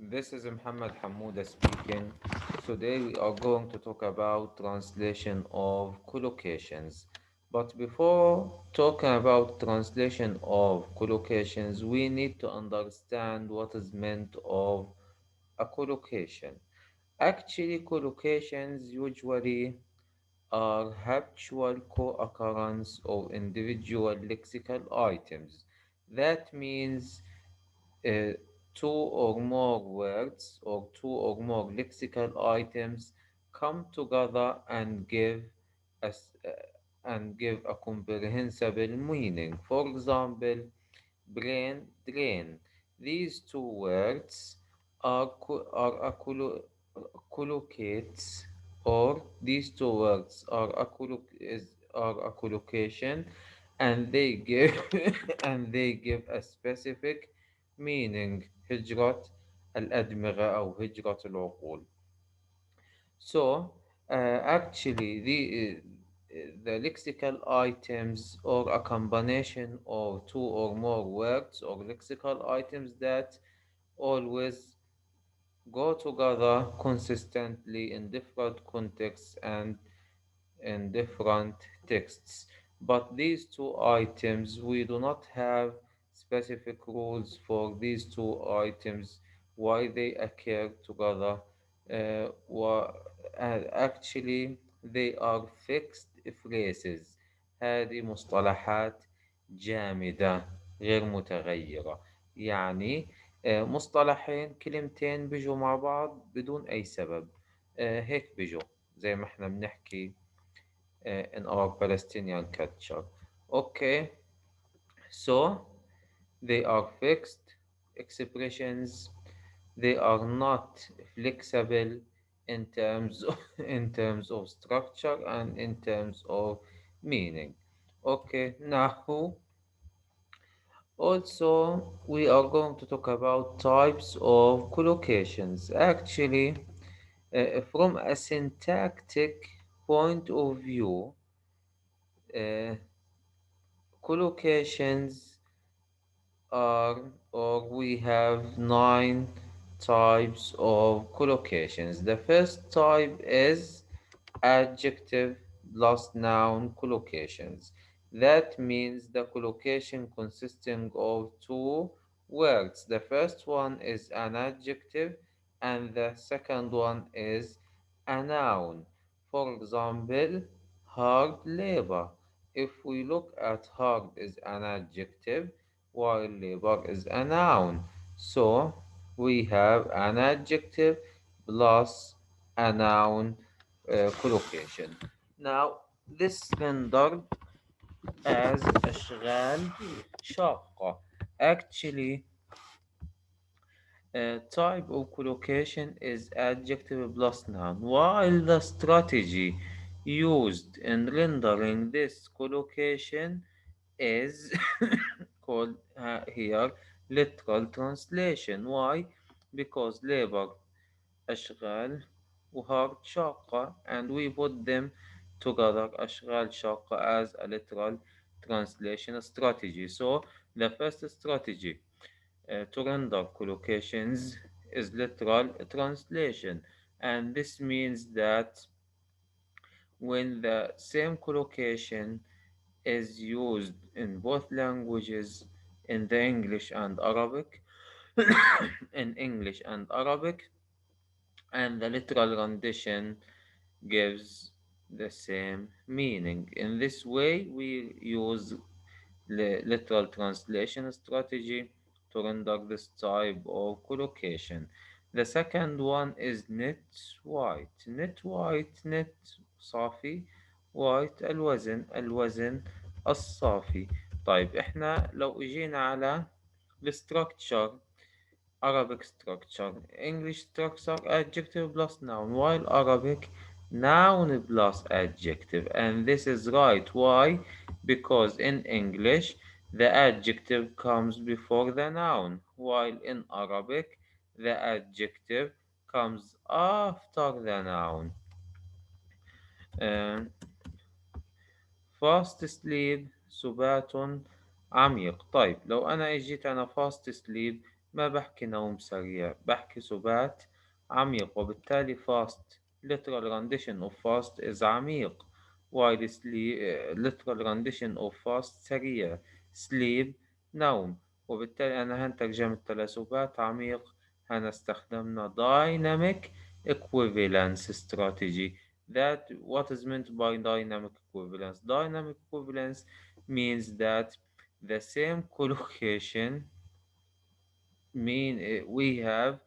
This is Muhammad Hamouda speaking. Today we are going to talk about translation of collocations. But before talking about translation of collocations, we need to understand what is meant of a collocation. Actually, collocations usually are habitual co-occurrence of individual lexical items. That means uh, two or more words or two or more lexical items come together and give a comprehensible meaning. For example, brain, drain. These two words are collocates, or these two words are a collocation, and they give and they give a specific meaning. هجرة الأدمغة أو هجرة العقول. So, actually, the lexical items or a combination of two or more words or lexical items that always go together consistently in different contexts and in different texts. But these two items, we do not have specific rules for these two items, why they occur together. Actually, they are fixed phrases. هذه مصطلحات جامدة غير متغيرة. يعني مصطلحين كلمتين بيجوا مع بعض بدون أي سبب. هيك بيجوا زي ما احنا بنحكي in our Palestinian culture. Okay, so they are fixed expressions. They are not flexible in terms of, in terms of structure and in terms of meaning. Okay, now also we are going to talk about types of collocations. Actually, from a syntactic point of view, uh, collocations are, or we have nine types of collocations. The first type is adjective plus noun collocations. That means the collocation consisting of two words. The first one is an adjective and the second one is a noun. For example, hard labor. If we look at hard is an adjective while labor is a noun. So we have an adjective plus a noun collocation. Now, this rendered as أشغال شاقة. Actually, type of collocation is adjective plus noun, while the strategy used in rendering this collocation is called here literal translation. Why? Because labor أشغال وهارد شاقة, and we put them together أشغال شاقة as a literal translation strategy. So the first strategy to render collocations is literal translation, and this means that when the same collocation is used in both languages, in the English and Arabic, in English and Arabic, and the literal rendition gives the same meaning. In this way, we use literal translation strategy to render this type of collocation. The second one is net white. Net white, net صافي, white الوزن الصافي. طيب احنا لو اجينا على الستركتشر Arabic structure. English structure adjective plus noun, while Arabic noun plus adjective. And this is right. Why? Because in English the adjective comes before the noun, while in Arabic the adjective comes after the noun. Um, fast sleep سبات عميق. طيب لو أنا إجيت أنا fast sleep ما بحكي نوم سريع، بحكي سبات عميق. وبالتالي fast literal rendition of fast is عميق، while literal rendition of fast سريع. sleep نوم. وبالتالي أنا هن ترجمت لسبات عميق، هنا استخدمنا dynamic equivalence strategy. That what is meant by dynamic equivalence? Dynamic equivalence means that the same collocation mean we have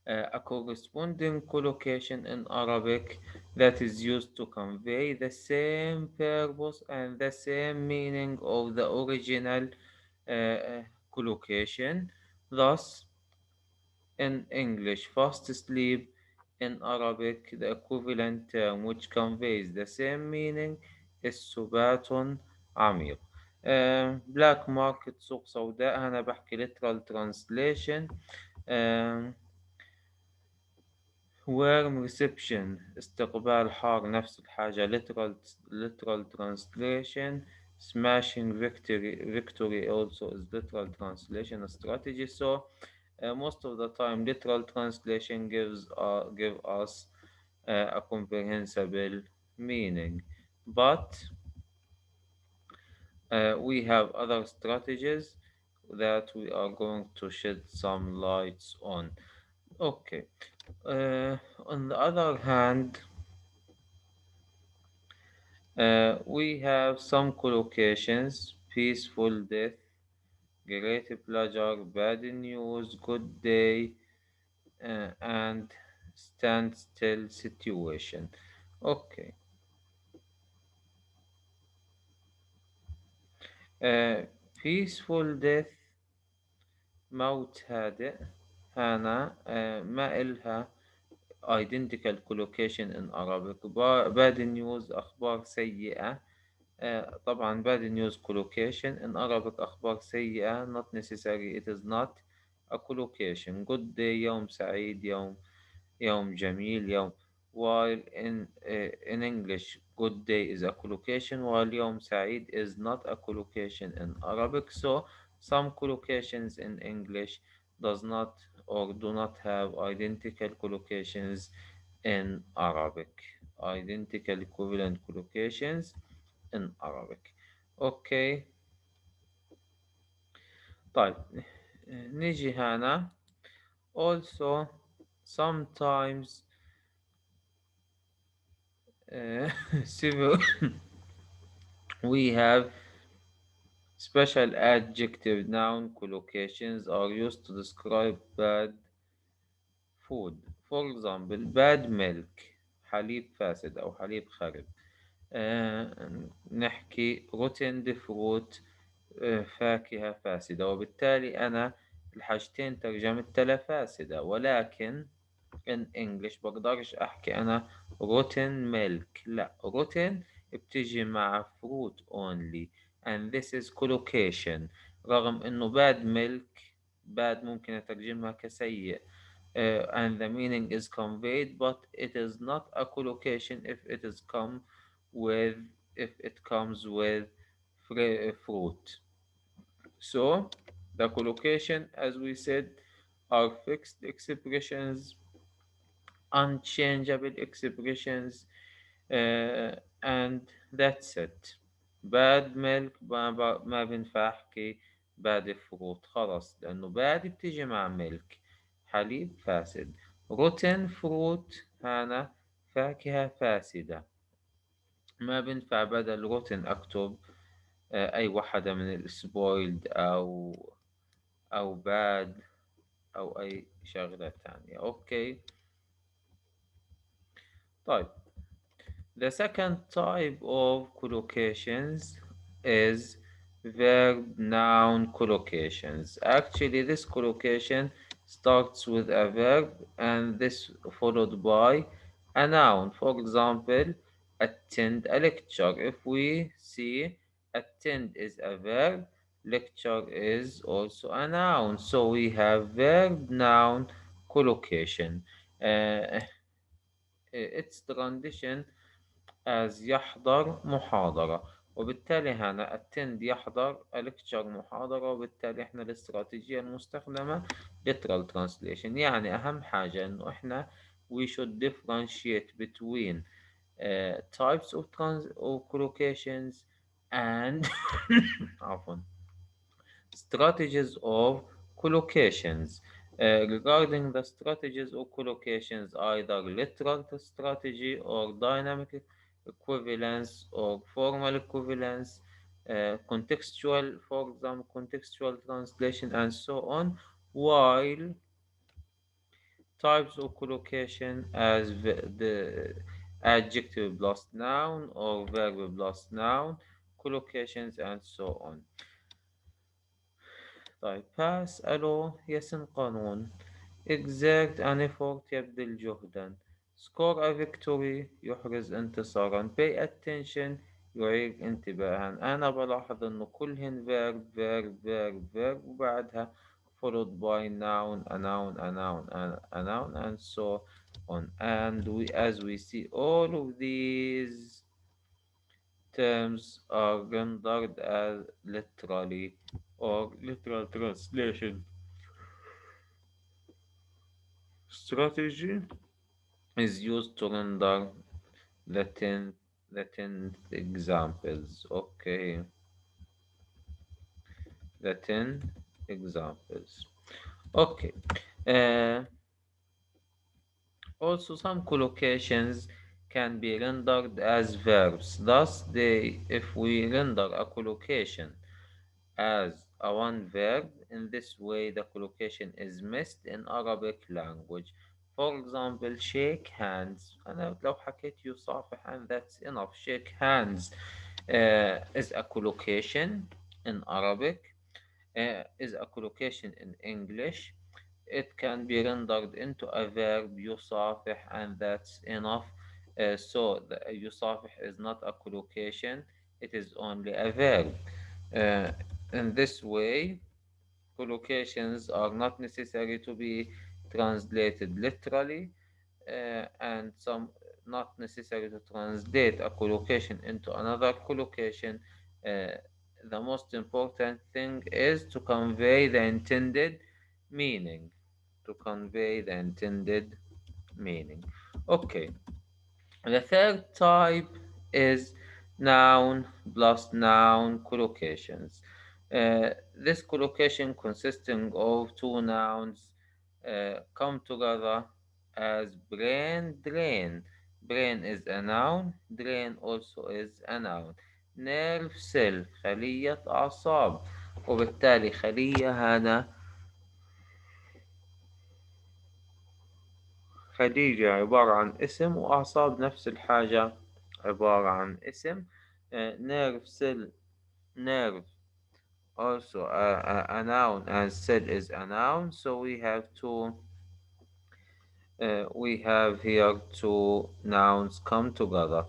a corresponding collocation in Arabic that is used to convey the same purpose and the same meaning of the original collocation. Thus, in English, fast sleep; in Arabic, the equivalent term which conveys the same meaning is سبات عميق. black market سوق سوداء، أنا بحكي literal translation. آم، warm reception استقبال حار، نفس الحاجة literal translation. smashing victory also is literal translation strategy. So most of the time literal translation give us a comprehensible meaning, but we have other strategies that we are going to shed some lights on. Okay. On the other hand, we have some collocations: peaceful death, great pleasure, bad news, good day, and standstill situation. Okay. Uh, peaceful death موت هادئ. هنا ما إلها identical collocation in Arabic. bad news أخبار سيئة. طبعا bad news collocation in Arabic أخبار سيئة not necessary, it is not a collocation. good day يوم سعيد، يوم جميل، while in English good day is a collocation while يوم سعيد is not a collocation in Arabic. So some collocations in English does not or do not have identical collocations in Arabic. Identical equivalent collocations in Arabic. Okay. طيب نيجي هنا. Also sometimes uh, civil we have special adjective noun collocations are used to describe bad food. For example, bad milk حليب فاسد أو حليب خرب. نحكي rotten fruit فاكهة فاسدة. وبالتالي أنا الحاجتين ترجمتها فاسدة، ولكن in English بقدرش أحكي أنا rotten milk. لا، rotten بتيجي مع fruit only and this is collocation. رغم إنه bad milk bad ممكن أترجمها كسيء and the meaning is conveyed, but it is not a collocation with if it comes with fruit. So the collocation, as we said, are fixed expressions, unchangeable expressions, and that's it. bad milk ما بينفع احكي bad fruit خلاص، لأنه bad بتيجي مع milk حليب فاسد. rotten fruit هنا فاكهة فاسدة، ما بينفع بدل rotten أكتب أي واحدة من السبويلد أو bad أو أي شغلة تانية. أوكي. طيب the second type of collocations is verb noun collocations. Actually, this collocation starts with a verb and this followed by a noun. For example, attend a lecture. If we see attend is a verb, lecture is also a noun. So we have verb noun collocation. Uh, its condition as يحضر محاضرة. وبالتالي هنا attend يحضر lecture محاضرة، وبالتالي إحنا الاستراتيجية المستخدمة literal translation. يعني أهم حاجة إنه إحنا we should differentiate between types of of collocations and عفوا strategies of collocations. Regarding the strategies of collocations, either literal strategy or dynamic equivalence or formal equivalence, contextual, for example, contextual translation, and so on, while types of collocation as the adjective plus noun or verb plus noun collocations and so on. طيب pass allow يسن قانون exert an effort يبذل جهدا score a victory يحرز انتصارا pay attention يعير انتباها. أنا بلاحظ إنه كلهن verb وبعدها followed by noun a noun a noun a noun and so on, and as we see all of these terms are rendered as literally or literal translation strategy is used to render Latin Latin examples. Okay, Latin examples. Okay. Uh, Also, some collocations can be rendered as verbs. Thus, if we render a collocation as a one verb, in this way the collocation is missed in Arabic language. For example, shake hands. أنا لو حكيت يصافح and that's enough. Shake hands is a collocation in Arabic, is a collocation in English. It can be rendered into a verb يصافح and that's enough. So the يصافح is not a collocation, it is only a verb. Uh, in this way, collocations are not necessary to be translated literally, and some not necessary to translate a collocation into another collocation. Uh, the most important thing is to convey the intended meaning. To convey the intended meaning. Okay. The third type is noun plus noun collocations. This collocation consisting of two nouns come together as brain, drain. Brain is a noun, drain also is a noun. nerve cell خلية أعصاب، وبالتالي خلية هذا خديجة عبارة عن اسم، وأعصاب نفس الحاجة عبارة عن اسم. nerve cell nerve also a noun and cell is a noun, so we have here two nouns come together.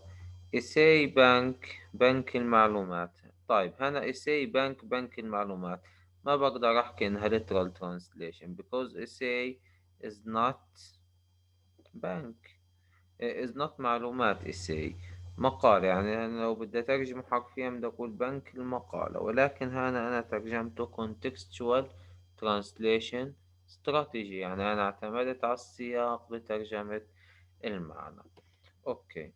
essay bank بنك المعلومات. طيب هنا essay بنك المعلومات ما بقدر أحكي إنها literal translation because essay is not bank is not معلومات essay مقال. يعني أنا لو بدي أترجم حرفيا بدي أقول بنك المقالة، ولكن هنا أنا ترجمته contextual translation strategy، يعني أنا اعتمدت على السياق بترجمة المعنى. أوكي.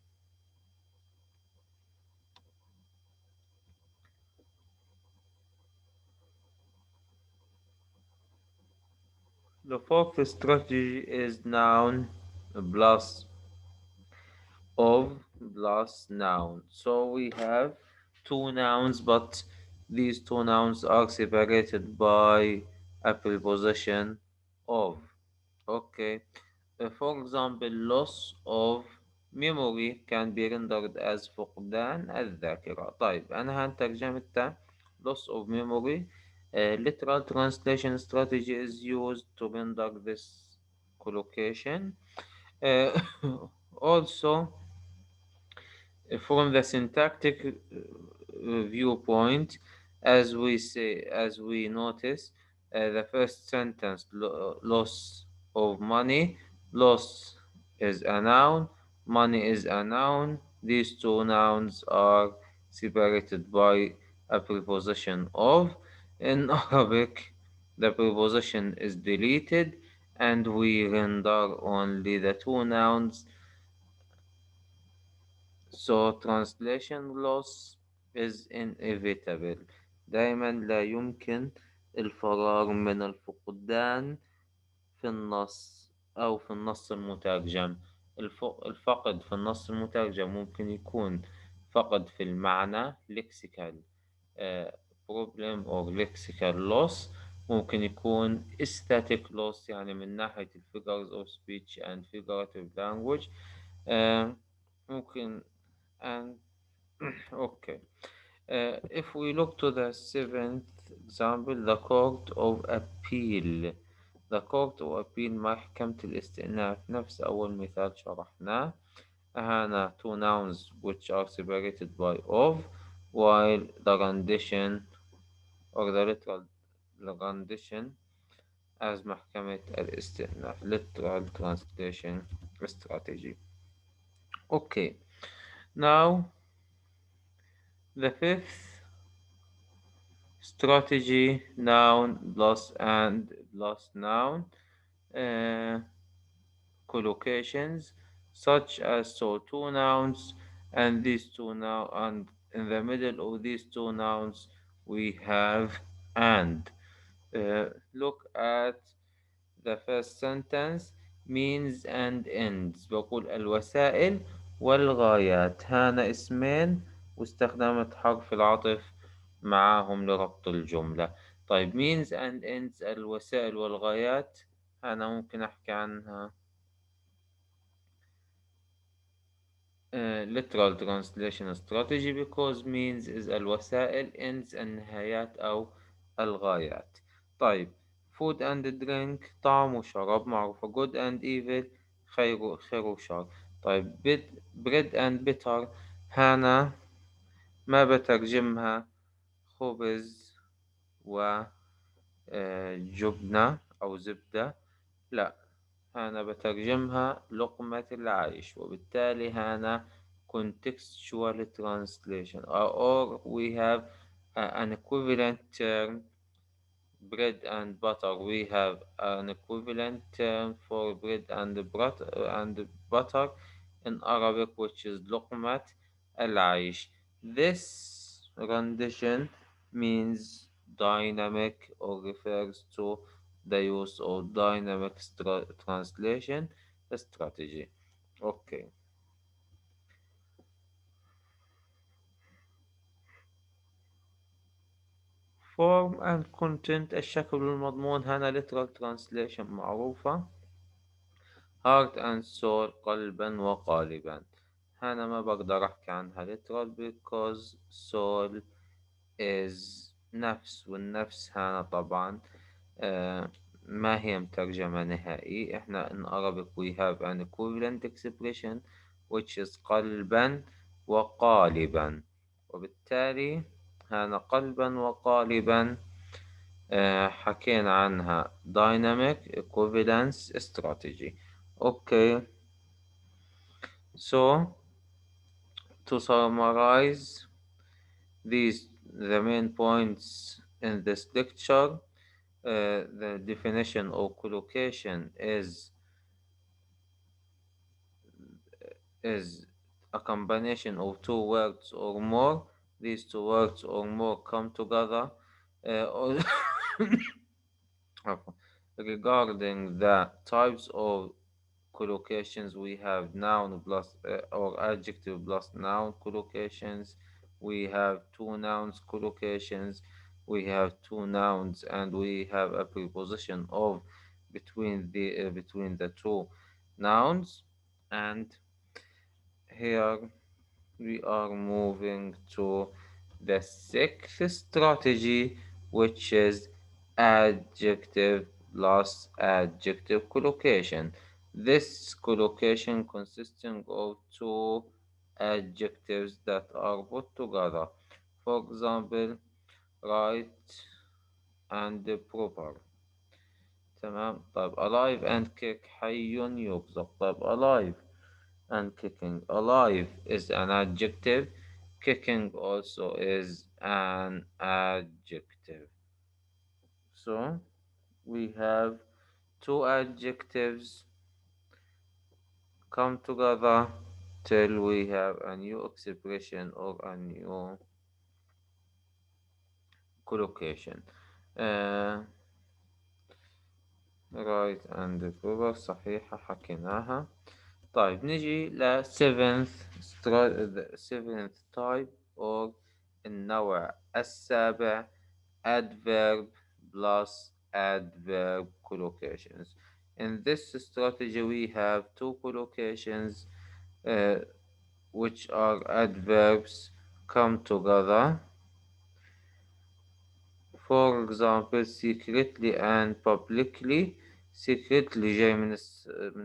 The fourth strategy is noun plus of plus noun. So we have two nouns, but these two nouns are separated by a preposition of. Okay. For example, loss of memory can be rendered as فقدان الذاكرة. طيب أنا هان ترجمتها loss of memory. Literal translation strategy is used to render this collocation. Uh, Also, from the syntactic viewpoint, as we notice, the first sentence, loss of money, loss is a noun, money is a noun. These two nouns are separated by a preposition of. In Arabic, the preposition is deleted and we render only the two nouns, so translation loss is inevitable. دايما لا يمكن الفرار من الفقدان في النص أو في النص المترجم. الفقد في النص المترجم ممكن يكون فقد في المعنى lexical problem or lexical loss، ممكن يكون aesthetic loss يعني من ناحية ال figures of speech and figurative language. آه، ممكن and okay. If we look to the seventh example, the Court of Appeal. The Court of Appeal محكمة الاستئناف نفس أول مثال شرحناه. هنا two nouns which are separated by of, while the rendition or the literal rendition as محكمة الاستئناف literal translation strategy. Okay, now the fifth strategy, noun plus and plus noun uh, collocations, such as so two nouns and these two now, and in the middle of these two nouns we have and. Look at the first sentence, means and ends. بقول الوسائل والغايات، هنا اسمين واستخدمت حرف العطف معاهم لربط الجملة. طيب means and ends الوسائل والغايات، أنا ممكن أحكي عنها literal translation strategy because means is الوسائل ends النهايات أو الغايات. طيب food and drink طعم وشراب معروفة good and evil خير وشر. طيب bread and bitter هنا ما بترجمها خبز وجبنة أو زبدة، لا، أنا بترجمها لقمة العيش، وبالتالي هنا contextual translation or we have an equivalent term bread and butter. We have an equivalent term for bread and butter in Arabic which is لقمة العيش. This rendition means dynamic or refers to the use of dynamic translation strategy. Okay. Form and content الشكل والمضمون هنا literal translation معروفة heart and soul قلبا وقالبا. هنا ما بقدر أحكي عنها literal because soul is نفس، والنفس هنا طبعا آه ما هي مترجمة نهائي. إحنا in Arabic we have an equivalent expression which is قلبا وقالبا، وبالتالي هنا قلبا وقالبا حكينا عنها dynamic equivalence strategy. Okay, so to summarize the main points in this lecture, the definition of collocation is a combination of two words or more. These two words or more come together. Or regarding the types of collocations, we have noun plus or adjective plus noun collocations. We have two nouns collocations. We have two nouns and we have a preposition of between the two nouns. And here we are moving to the sixth strategy, which is adjective plus adjective collocation. This collocation consisting of two adjectives that are put together. For example, right and proper. تمام. طيب alive and kick حي يرزق. طيب alive and kicking. Alive is an adjective Kicking also is an adjective. So we have two adjectives come together till we have a new expression or a new collocation. Uh, right and proper صحيحة حكيناها. طيب نجي ل seventh type or النوع السابع adverb plus adverb collocations. In this strategy we have two collocations uh, which are adverbs come together. For example, secretly and publicly. secretly جاي من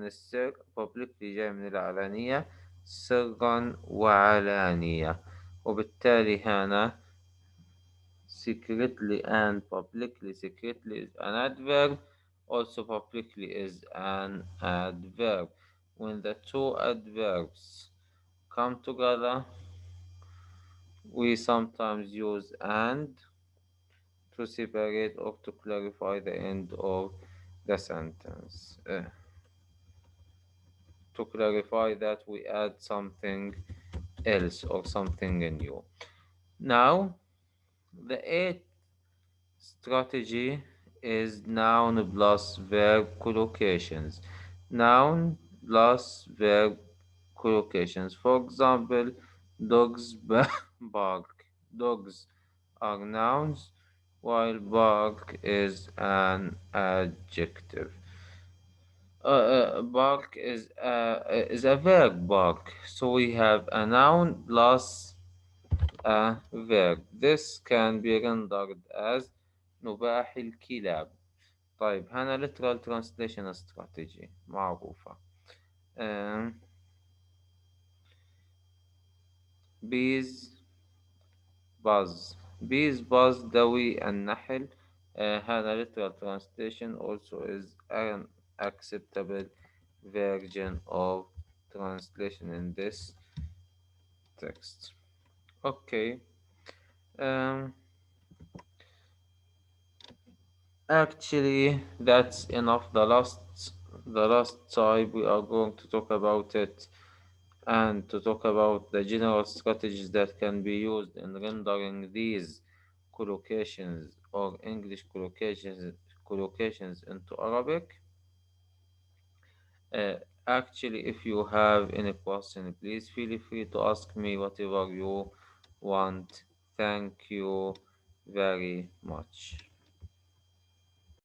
السر. publicly جاي من العلانية. سرا وعلانية. وبالتالي هنا secretly and publicly. secretly is an adverb. Also publicly is an adverb. When the two adverbs come together, we sometimes use and to separate or to clarify the end of the sentence. To clarify that we add something else or something new. Now, the eighth strategy is noun plus verb collocations. Noun plus verb collocations. For example, dogs bark. Dogs are nouns, while bark is an adjective. Bark is a verb. Bark. So we have a noun plus a verb. This can be rendered as نباح الكلاب. طيب هنا literal translation strategy معروفة. Um, bees buzz. Bees buzz دوي النحل. هذا literal translation also is an acceptable version of translation in this text. Okay. Um, Actually, that's enough. The last time we are going to talk about it and to talk about the general strategies that can be used in rendering these collocations or English collocations into Arabic. Uh, Actually, if you have any question, please feel free to ask me whatever you want. Thank you very much.